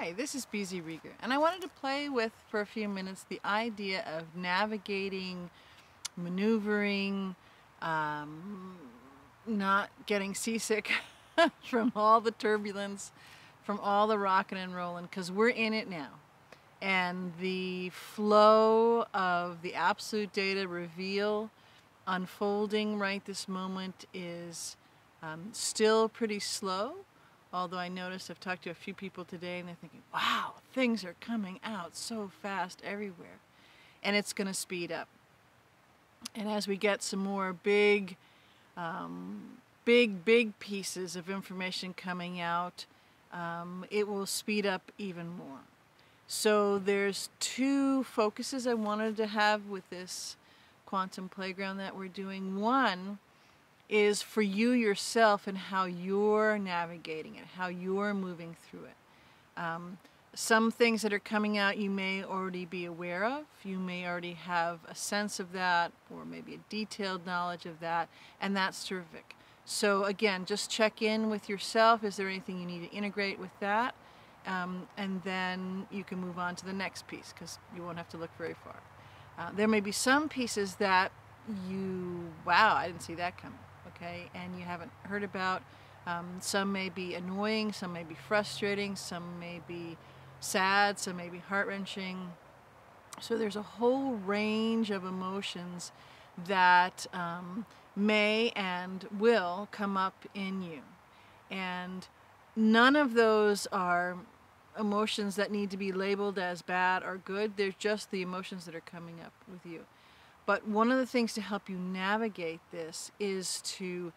Hi, this is BZ Rieger, and I wanted to play with, for a few minutes, the idea of navigating, maneuvering, not getting seasick from all the turbulence, from all the rocking and rolling, because we're in it now. And the flow of the absolute data reveal unfolding right this moment is still pretty slow. Although I noticed, I've talked to a few people today and they're thinking, wow, things are coming out so fast everywhere. And it's going to speed up. And as we get some more big pieces of information coming out, it will speed up even more. So there's two focuses I wanted to have with this quantum playground that we're doing. One is for you yourself and how you're navigating it, how you're moving through it. Some things that are coming out you may already be aware of. You may already have a sense of that, or maybe a detailed knowledge of that, and that's terrific. So again, just check in with yourself. Is there anything you need to integrate with that? And then you can move on to the next piece, because you won't have to look very far. There may be some pieces that wow, I didn't see that coming, okay, and you haven't heard about. Some may be annoying, some may be frustrating, some may be sad, some may be heart-wrenching. So there's a whole range of emotions that may and will come up in you. And none of those are emotions that need to be labeled as bad or good. They're just the emotions that are coming up with you. But one of the things to help you navigate this is to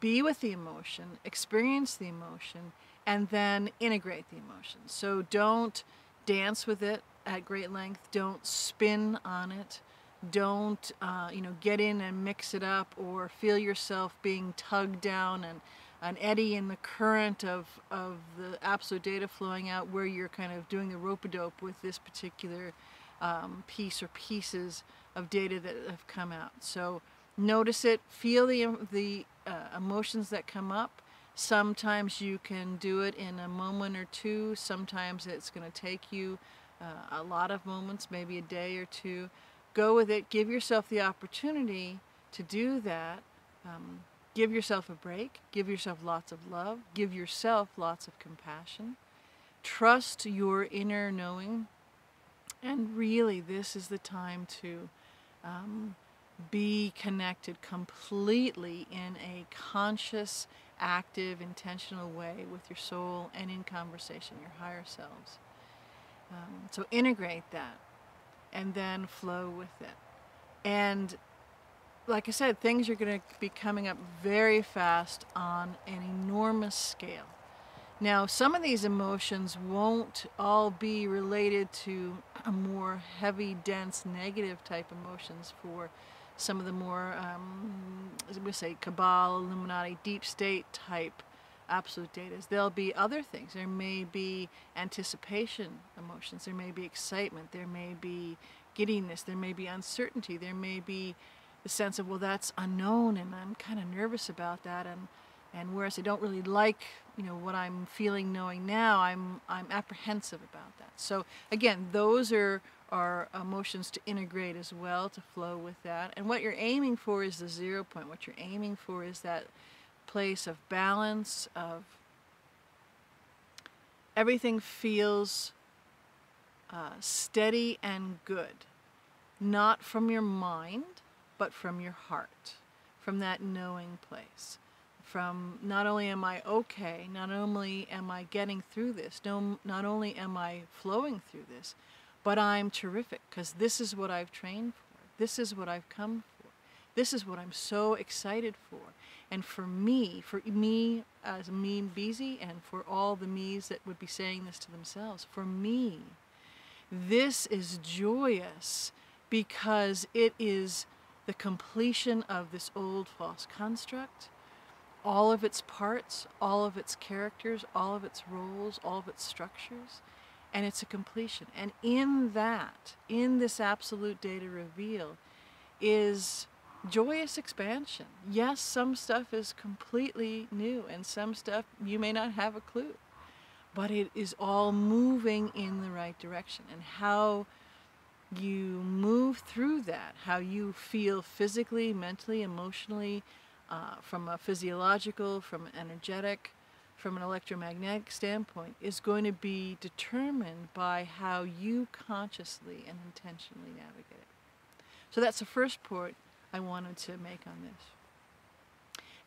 be with the emotion, experience the emotion, and then integrate the emotion. So don't dance with it at great length. Don't spin on it. Don't get in and mix it up, or feel yourself being tugged down and an eddy in the current of the absolute data flowing out, where you're kind of doing the rope-a-dope with this particular piece or pieces of data that have come out. So notice it, feel the emotions that come up. Sometimes you can do it in a moment or two. Sometimes it's going to take you a lot of moments, maybe a day or two. Go with it. Give yourself the opportunity to do that. Give yourself a break. Give yourself lots of love. Give yourself lots of compassion. Trust your inner knowing. And really, this is the time to be connected completely in a conscious, active, intentional way with your soul and in conversation, your higher selves. So integrate that and then flow with it. And like I said, things are going to be coming up very fast on an enormous scale. Now, some of these emotions won't all be related to a more heavy, dense, negative type emotions for some of the more, as we say, Cabal, Illuminati, deep state type absolute data. There'll be other things. There may be anticipation emotions. There may be excitement. There may be giddiness. There may be uncertainty. There may be the sense of, well, that's unknown, and I'm kind of nervous about that. And whereas I don't really like, what I'm feeling knowing now, I'm apprehensive about that. So again, those are emotions to integrate as well, to flow with that. And what you're aiming for is the 0 point. What you're aiming for is that place of balance, of everything feels steady and good, not from your mind, but from your heart, from that knowing place. From not only am I okay, not only am I getting through this, not only am I flowing through this, but I'm terrific, because this is what I've trained for. This is what I've come for. This is what I'm so excited for. And for me as me, BZ, and for all the me's that would be saying this to themselves, for me, this is joyous, because it is the completion of this old false construct, all of its parts, all of its characters, all of its roles, all of its structures, and it's a completion. And in that, in this absolute data reveal, is joyous expansion. Yes, some stuff is completely new, and some stuff you may not have a clue. but it is all moving in the right direction. And how you move through that, how you feel physically, mentally, emotionally, from a physiological, from an energetic, from an electromagnetic standpoint, is going to be determined by how you consciously and intentionally navigate it. So that's the first point I wanted to make on this.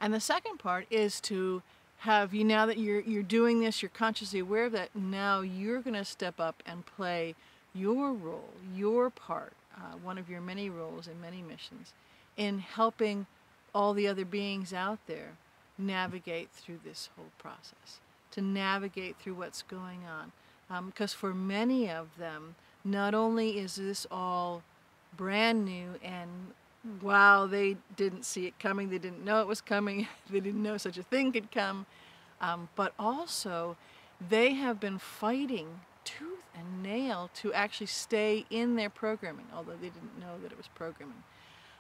And the second part is to have you, now that you're doing this, you're consciously aware of that, now you're going to step up and play your role, your part, one of your many roles and many missions, in helping all the other beings out there navigate through this whole process, to navigate through what's going on. Because for many of them, not only is this all brand new and wow, they didn't see it coming, they didn't know it was coming, they didn't know such a thing could come, but also they have been fighting tooth and nail to actually stay in their programming, although they didn't know that it was programming.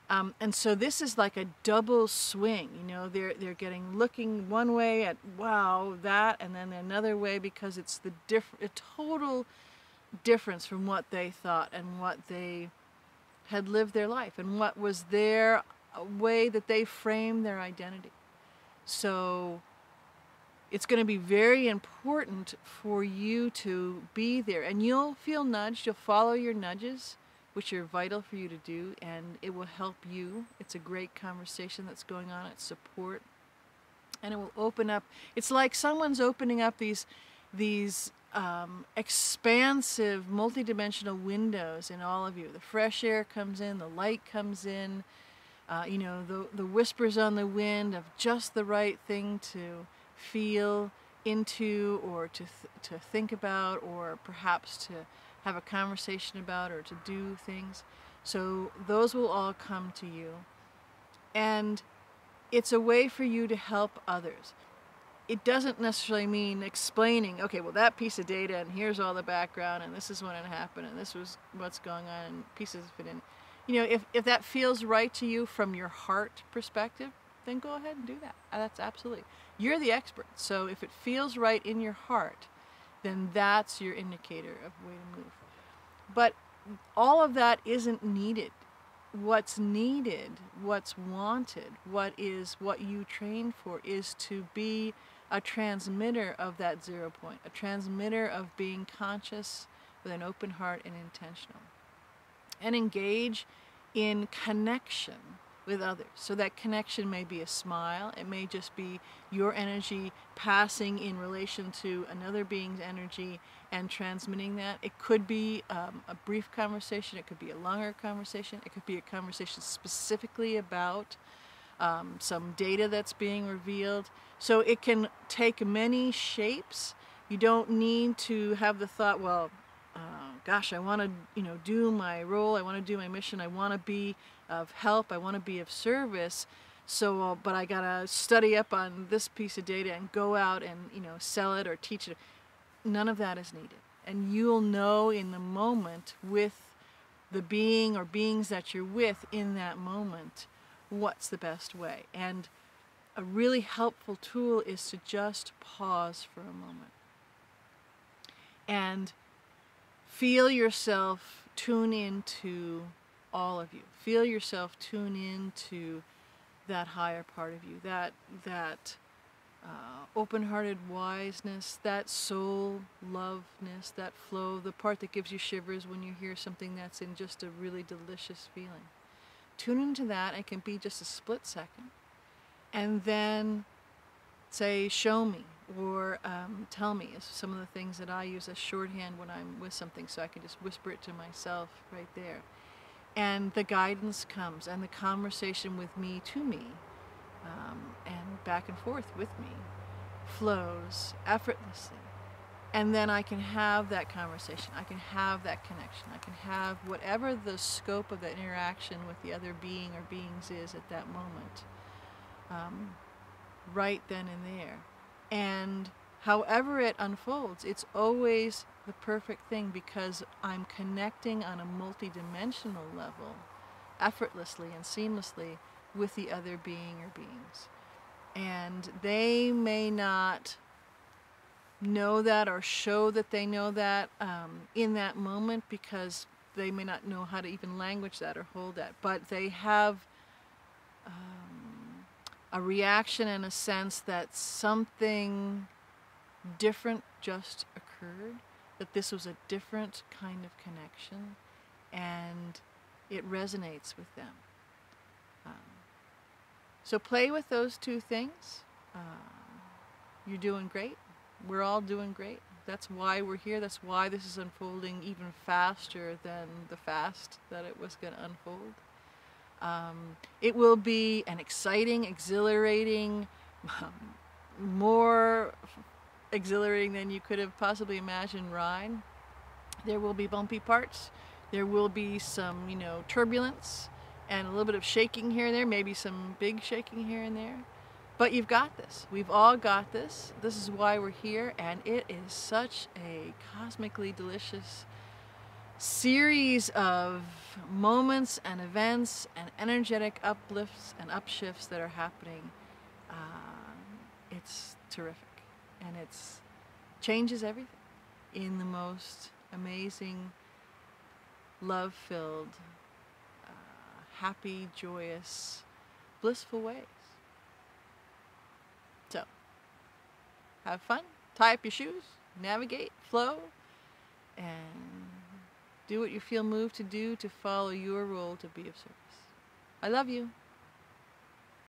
And so this is like a double swing, you know, they're looking one way at, wow, that, and then another way, because it's a total difference from what they thought and what they had lived their life and what was their way that they framed their identity. So it's going to be very important for you to be there, and you'll feel nudged, you'll follow your nudges, which are vital for you to do, and it will help you. It's a great conversation that's going on, it's support, and it will open up. It's like someone's opening up these expansive, multidimensional windows in all of you. The fresh air comes in, the light comes in, you know, the whispers on the wind of just the right thing to feel into, or to think about, or perhaps to have a conversation about, or to do things. So those will all come to you. And it's a way for you to help others. It doesn't necessarily mean explaining, okay, well, that piece of data, and here's all the background, and this is when it happened, and this was what's going on, and pieces fit in. You know, if that feels right to you from your heart perspective, then go ahead and do that. That's absolutely. You're the expert. So if it feels right in your heart, then that's your indicator of way to move. But all of that isn't needed. What's needed, what's wanted, what you trained for, is to be a transmitter of that 0 point, a transmitter of being conscious with an open heart and intentional, and engage in connection with others. So that connection may be a smile, it may just be your energy passing in relation to another being's energy and transmitting that. It could be a brief conversation, it could be a longer conversation, it could be a conversation specifically about some data that's being revealed. So it can take many shapes. You don't need to have the thought, well, gosh, I want to, do my role, I want to do my mission, I want to be of help, I want to be of service. So, but I gotta study up on this piece of data and go out and, sell it or teach it. None of that is needed. And you'll know in the moment, with the being or beings that you're with in that moment, what's the best way. And a really helpful tool is to just pause for a moment and feel yourself tune into all of you. Feel yourself tune into that higher part of you, that open-hearted wiseness, that soul loveness, that flow, the part that gives you shivers when you hear something that's in just a really delicious feeling. Tune into that. It can be just a split second. And then say, show me, or tell me, is some of the things that I use as shorthand when I'm with something, so I can just whisper it to myself right there. And the guidance comes, and the conversation with me to me, and back and forth with me, flows effortlessly. And then I can have that conversation, I can have that connection, I can have whatever the scope of that interaction with the other being or beings is at that moment, right then and there. And however it unfolds, it's always the perfect thing, because I'm connecting on a multi-dimensional level, effortlessly and seamlessly, with the other being or beings. And they may not know that or show that they know that in that moment, because they may not know how to even language that or hold that, but they have a reaction and a sense that something different just occurred, that this was a different kind of connection, and it resonates with them. So play with those two things. You're doing great. We're all doing great. That's why we're here. That's why this is unfolding even faster than the fast that it was going to unfold. It will be an exciting, exhilarating, more exhilarating than you could have possibly imagined ride. There will be bumpy parts. There will be some, turbulence and a little bit of shaking here and there, maybe some big shaking here and there. But you've got this. We've all got this. This is why we're here, and it is such a cosmically delicious series of moments and events and energetic uplifts and upshifts that are happening. It's terrific, and it changes everything in the most amazing, love-filled, happy, joyous, blissful ways. So, have fun, tie up your shoes, navigate, flow, and do what you feel moved to do to follow your role to be of service. I love you.